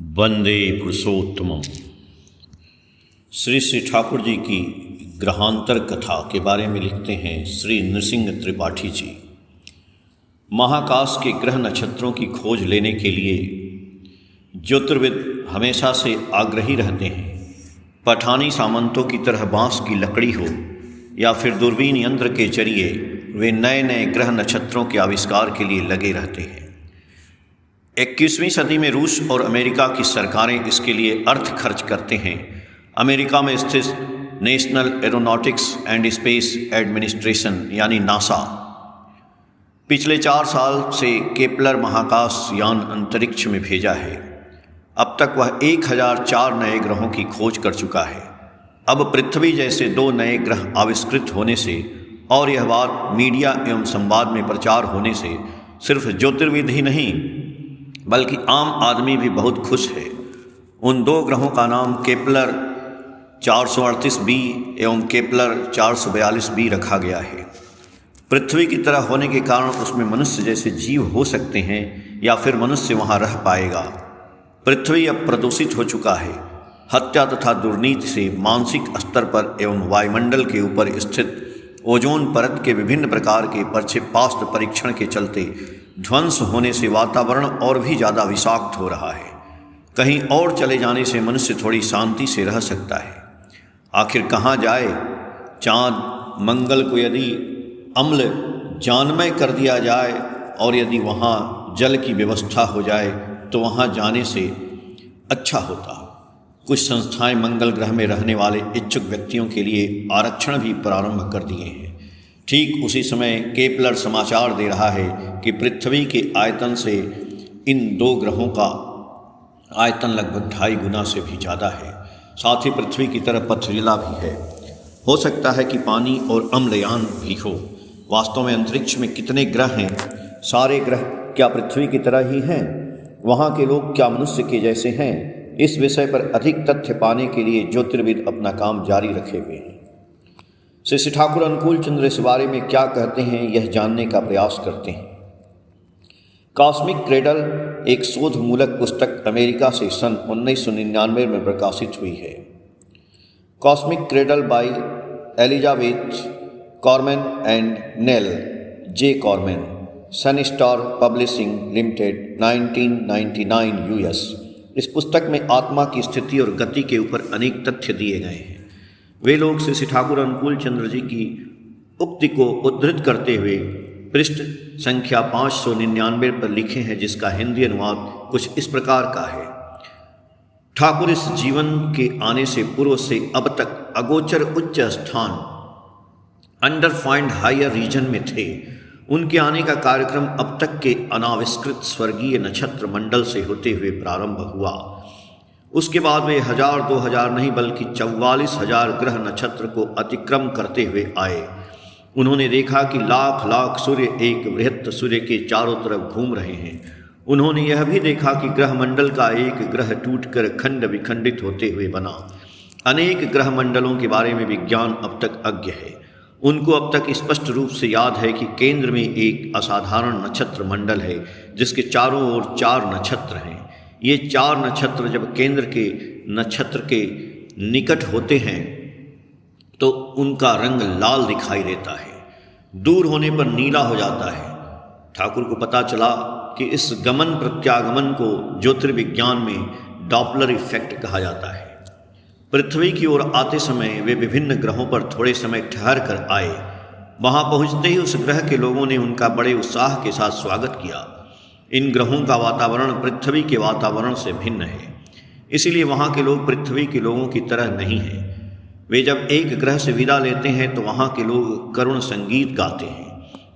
वंदे पुरुषोत्तमम। श्री श्री ठाकुर जी की ग्रहांतर कथा के बारे में लिखते हैं श्री नृसिंह त्रिपाठी जी। महाकाश के ग्रह नक्षत्रों की खोज लेने के लिए ज्योतिर्विद हमेशा से आग्रही रहते हैं। पठानी सामंतों की तरह बांस की लकड़ी हो या फिर दूरबीन यंत्र के जरिए वे नए नए ग्रह नक्षत्रों के आविष्कार के लिए लगे रहते हैं। 21वीं सदी में रूस और अमेरिका की सरकारें इसके लिए अर्थ खर्च करते हैं। अमेरिका में स्थित national aeronautics and space administration यानी नासा पिछले 4 साल से केपलर महाकाश यान अंतरिक्ष में भेजा है। अब तक वह 1004 नए ग्रहों की खोज कर चुका है। अब पृथ्वी जैसे 2 नए ग्रह आविष्कृत होने से और यह बात मीडिया एवं संवाद में प्रचार होने से सिर्फ ज्योतिर्विद ही नहीं बल्कि आम आदमी भी बहुत खुश है। उन 2 ग्रहों का नाम केपलर 438b एवं केपलर 442b रखा गया है। पृथ्वी की तरह होने के कारण उसमें मनुष्य जैसे जीव हो सकते हैं या फिर मनुष्य वहाँ रह पाएगा। पृथ्वी अब प्रदूषित हो चुका है। हत्या तथा दुर्नीति से मानसिक स्तर पर एवं वायुमंडल के ऊपर स्थित ओजोन परत के विभिन्न प्रकार के प्रक्षेपास्त्र परीक्षण के चलते ध्वंस होने से वातावरण और भी ज़्यादा विषाक्त हो रहा है। कहीं और चले जाने से मनुष्य थोड़ी शांति से रह सकता है। आखिर कहाँ जाए? चाँद मंगल को यदि अम्ल जानमय कर दिया जाए और यदि वहाँ जल की व्यवस्था हो जाए तो वहाँ जाने से अच्छा होता। कुछ संस्थाएं मंगल ग्रह में रहने वाले इच्छुक व्यक्तियों के लिए आरक्षण भी प्रारंभ कर दिए हैं। ठीक उसी समय केपलर समाचार दे रहा है कि पृथ्वी के आयतन से इन 2 ग्रहों का आयतन लगभग 2.5 गुना से भी ज़्यादा है। साथ ही पृथ्वी की तरह पथरीला भी है। हो सकता है कि पानी और अम्लयान भी हो। वास्तव में अंतरिक्ष में कितने ग्रह हैं? सारे ग्रह क्या पृथ्वी की तरह ही हैं? वहाँ के लोग क्या मनुष्य के जैसे हैं? इस विषय पर अधिक तथ्य पाने के लिए ज्योतिर्विद अपना काम जारी रखे हुए हैं। श्री ठाकुर अनुकूल चंद्र इस बारे में क्या कहते हैं, यह जानने का प्रयास करते हैं। कॉस्मिक क्रेडल एक शोध मूलक पुस्तक अमेरिका से सन 1999 में प्रकाशित हुई है। Cosmic cradle by Elizabeth Carman and Neil J Carman, sun star publishing limited, 1999 US. इस पुस्तक में आत्मा की स्थिति और गति के ऊपर अनेक तथ्य दिए गए हैं। वे लोग श्री ठाकुर अनुकूल चंद्र जी की उक्ति को उद्धृत करते हुए पृष्ठ संख्या 599 पर लिखे हैं, जिसका हिंदी अनुवाद कुछ इस प्रकार का है। ठाकुर इस जीवन के आने से पूर्व से अब तक अगोचर उच्च स्थान अंडरफाइंड हायर रीजन में थे। उनके आने का कार्यक्रम अब तक के अनाविष्कृत स्वर्गीय नक्षत्र मंडल से होते हुए प्रारंभ हुआ। उसके बाद वे 1000-2000 नहीं बल्कि 44,000 ग्रह नक्षत्र को अतिक्रम करते हुए आए। उन्होंने देखा कि लाख लाख सूर्य एक बृहत् सूर्य के चारों तरफ घूम रहे हैं। उन्होंने यह भी देखा कि ग्रह मंडल का एक ग्रह टूटकर खंड विखंडित होते हुए बना। अनेक ग्रह मंडलों के बारे में विज्ञान अब तक अज्ञ है। उनको अब तक स्पष्ट रूप से याद है कि केंद्र में एक असाधारण नक्षत्र मंडल है जिसके चारों ओर 4 नक्षत्र हैं। ये 4 नक्षत्र जब केंद्र के नक्षत्र के निकट होते हैं तो उनका रंग लाल दिखाई देता है, दूर होने पर नीला हो जाता है। ठाकुर को पता चला कि इस गमन प्रत्यागमन को ज्योतिर्विज्ञान में डॉपलर इफेक्ट कहा जाता है। पृथ्वी की ओर आते समय वे विभिन्न ग्रहों पर थोड़े समय ठहर कर आए। वहां पहुंचते ही उस ग्रह के लोगों ने उनका बड़े उत्साह के साथ स्वागत किया। इन ग्रहों का वातावरण पृथ्वी के वातावरण से भिन्न है, इसीलिए वहां के लोग पृथ्वी के लोगों की तरह नहीं हैं। वे जब एक ग्रह से विदा लेते हैं तो वहां के लोग करुण संगीत गाते हैं।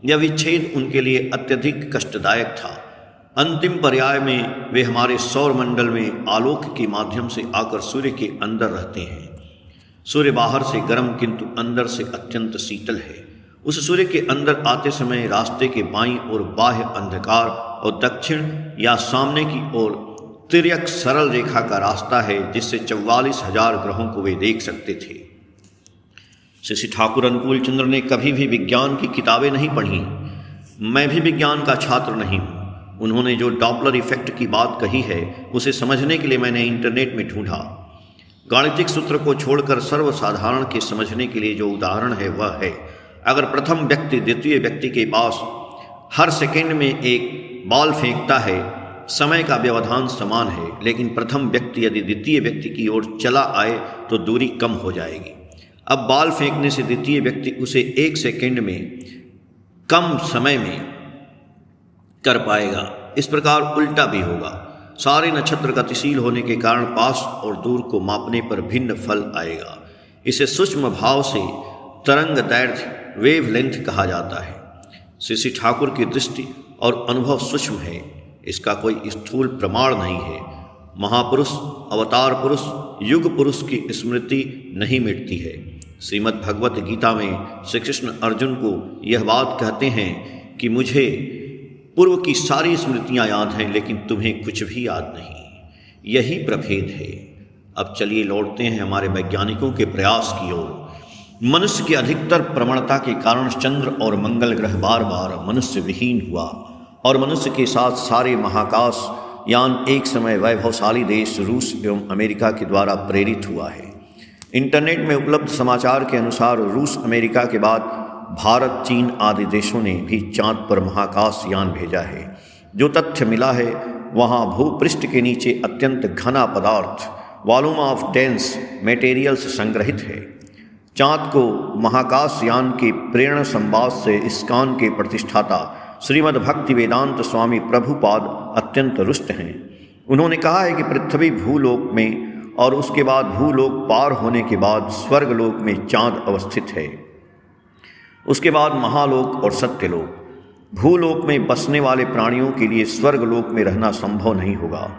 यह विच्छेद उनके लिए अत्यधिक कष्टदायक था। अंतिम पर्याय में वे हमारे सौर मंडल में आलोक के माध्यम से आकर सूर्य के अंदर रहते हैं। सूर्य बाहर से गर्म किंतु अंदर से अत्यंत शीतल है। उस सूर्य के अंदर आते समय रास्ते के बाईं ओर बाह्य अंधकार और दक्षिण या सामने की ओर तिर्यक सरल रेखा का रास्ता है जिससे 44,000 ग्रहों को वे देख सकते थे। श्री ठाकुर अनुकूल चंद्र ने कभी भी विज्ञान की किताबें नहीं पढ़ी। मैं भी विज्ञान का छात्र नहीं हूँ। उन्होंने जो डॉपलर इफेक्ट की बात कही है उसे समझने के लिए मैंने इंटरनेट में ढूंढा। गाणितिक सूत्र को छोड़कर सर्वसाधारण के समझने के लिए जो उदाहरण है वह है, अगर प्रथम व्यक्ति द्वितीय व्यक्ति के पास हर सेकेंड में एक बॉल फेंकता है, समय का व्यवधान समान है, लेकिन प्रथम व्यक्ति यदि द्वितीय व्यक्ति की ओर चला आए तो दूरी कम हो जाएगी। अब बॉल फेंकने से द्वितीय व्यक्ति उसे 1 सेकेंड में कम समय में कर पाएगा। इस प्रकार उल्टा भी होगा। सारे नक्षत्र गतिशील होने के कारण पास और दूर को मापने पर भिन्न फल आएगा। इसे सूक्ष्म भाव से तरंग दैर्घ्य वेवलेंथ कहा जाता है। श्री ठाकुर की दृष्टि और अनुभव सूक्ष्म है, इसका कोई स्थूल प्रमाण नहीं है। महापुरुष, अवतार पुरुष, युग पुरुष की स्मृति नहीं मिटती है। श्रीमद् भगवत गीता में श्री कृष्ण अर्जुन को यह बात कहते हैं कि मुझे पूर्व की सारी स्मृतियां याद हैं, लेकिन तुम्हें कुछ भी याद नहीं। यही प्रभेद है। अब चलिए लौटते हैं हमारे वैज्ञानिकों के प्रयास की ओर। मनुष्य की अधिकतर प्रवणता के कारण चंद्र और मंगल ग्रह बार बार मनुष्य विहीन हुआ और मनुष्य के साथ सारे महाकाश यान एक समय वैभवशाली देश रूस एवं अमेरिका के द्वारा प्रेरित हुआ है। इंटरनेट में उपलब्ध समाचार के अनुसार रूस, अमेरिका के बाद भारत, चीन आदि देशों ने भी चांद पर महाकाश यान भेजा है। जो तथ्य मिला है वहाँ भूपृष्ठ के नीचे अत्यंत घना पदार्थ वॉल्यूम ऑफ डेंस मेटेरियल्स संग्रहित है। चांद को महाकाश यान के प्रेरणा संवाद से इस्कॉन के प्रतिष्ठाता श्रीमद् भक्ति वेदांत स्वामी प्रभुपाद अत्यंत रुष्ट हैं। उन्होंने कहा है कि पृथ्वी भूलोक में और उसके बाद भूलोक पार होने के बाद स्वर्गलोक में चांद अवस्थित है। उसके बाद महालोक और सत्यलोक। भूलोक में बसने वाले प्राणियों के लिए स्वर्गलोक में रहना संभव नहीं होगा,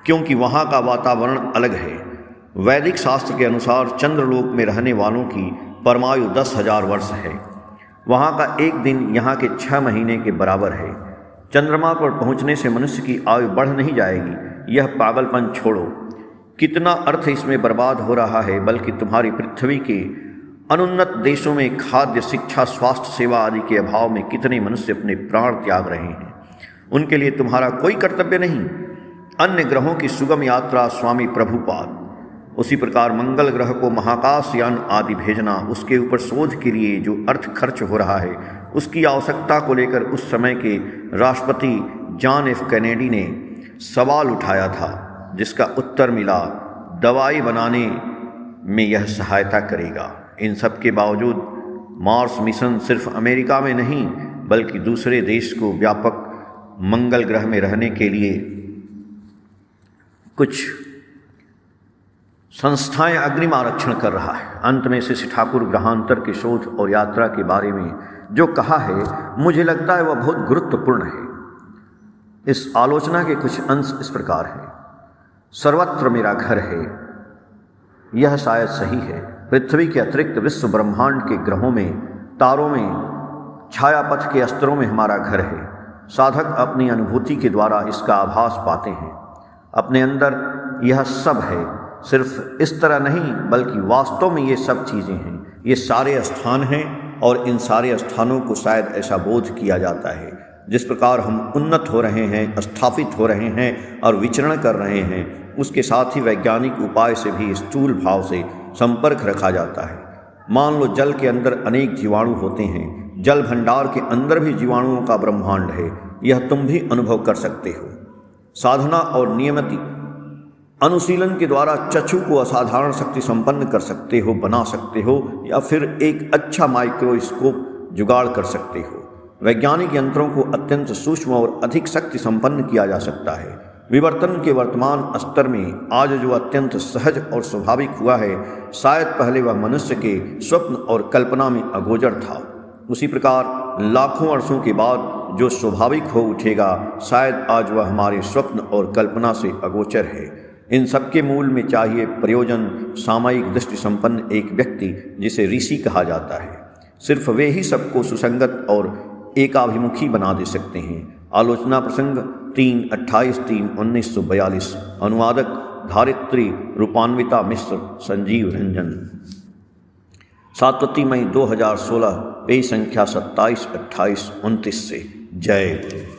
क्योंकि वहाँ का वातावरण अलग है। वैदिक शास्त्र के अनुसार चंद्रलोक में रहने वालों की परमायु 10,000 वर्ष है। वहाँ का एक दिन यहाँ के 6 महीने के बराबर है। चंद्रमा पर पहुँचने से मनुष्य की आयु बढ़ नहीं जाएगी। यह पागलपन छोड़ो। कितना अर्थ इसमें बर्बाद हो रहा है, बल्कि तुम्हारी पृथ्वी के अनुन्नत देशों में खाद्य, शिक्षा, स्वास्थ्य सेवा आदि के अभाव में कितने मनुष्य अपने प्राण त्याग रहे हैं। उनके लिए तुम्हारा कोई कर्तव्य नहीं। अन्य ग्रहों की सुगम यात्रा स्वामी प्रभुपाद। उसी प्रकार मंगल ग्रह को महाकाश यान आदि भेजना, उसके ऊपर शोध के लिए जो अर्थ खर्च हो रहा है, उसकी आवश्यकता को लेकर उस समय के राष्ट्रपति जॉन एफ कैनेडी ने सवाल उठाया था, जिसका उत्तर मिला, दवाई बनाने में यह सहायता करेगा। इन सब के बावजूद मार्स मिशन सिर्फ अमेरिका में नहीं बल्कि दूसरे देश को व्यापक मंगल ग्रह में रहने के लिए कुछ संस्थाएं अग्रिम आरक्षण कर रहा है। अंत में श्री ठाकुर ग्रहांतर के शोध और यात्रा के बारे में जो कहा है, मुझे लगता है वह बहुत गुरुत्वपूर्ण है। इस आलोचना के कुछ अंश इस प्रकार हैं। सर्वत्र मेरा घर है, यह शायद सही है। पृथ्वी के अतिरिक्त विश्व ब्रह्मांड के ग्रहों में, तारों में, छायापथ के स्तरों में हमारा घर है। साधक अपनी अनुभूति के द्वारा इसका आभास पाते हैं। अपने अंदर यह सब है। सिर्फ इस तरह नहीं बल्कि वास्तव में ये सब चीज़ें हैं। ये सारे स्थान हैं और इन सारे स्थानों को शायद ऐसा बोध किया जाता है, जिस प्रकार हम उन्नत हो रहे हैं, स्थापित हो रहे हैं और विचरण कर रहे हैं, उसके साथ ही वैज्ञानिक उपाय से भी स्थूल भाव से संपर्क रखा जाता है। मान लो जल के अंदर अनेक जीवाणु होते हैं। जल भंडार के अंदर भी जीवाणुओं का ब्रह्मांड है। यह तुम भी अनुभव कर सकते हो। साधना और नियमित अनुशीलन के द्वारा चक्षु को असाधारण शक्ति संपन्न कर सकते हो, बना सकते हो, या फिर एक अच्छा माइक्रोस्कोप जुगाड़ कर सकते हो। वैज्ञानिक यंत्रों को अत्यंत सूक्ष्म और अधिक शक्ति संपन्न किया जा सकता है। विवर्तन के वर्तमान स्तर में आज जो अत्यंत सहज और स्वाभाविक हुआ है, शायद पहले वह मनुष्य के स्वप्न और कल्पना में अगोचर था। उसी प्रकार लाखों वर्षों के बाद जो स्वाभाविक हो उठेगा, शायद आज वह हमारे स्वप्न और कल्पना से अगोचर है। इन सबके मूल में चाहिए प्रयोजन, सामयिक दृष्टि संपन्न एक व्यक्ति, जिसे ऋषि कहा जाता है। सिर्फ वे ही सबको सुसंगत और एकाभिमुखी बना दे सकते हैं। आलोचना प्रसंग 3/28/1942। अनुवादक धारित्री रूपान्विता मिश्र, संजीव रंजन। 7 मई 2016, पेज संख्या 27, 28, 29 से। जय गुरु।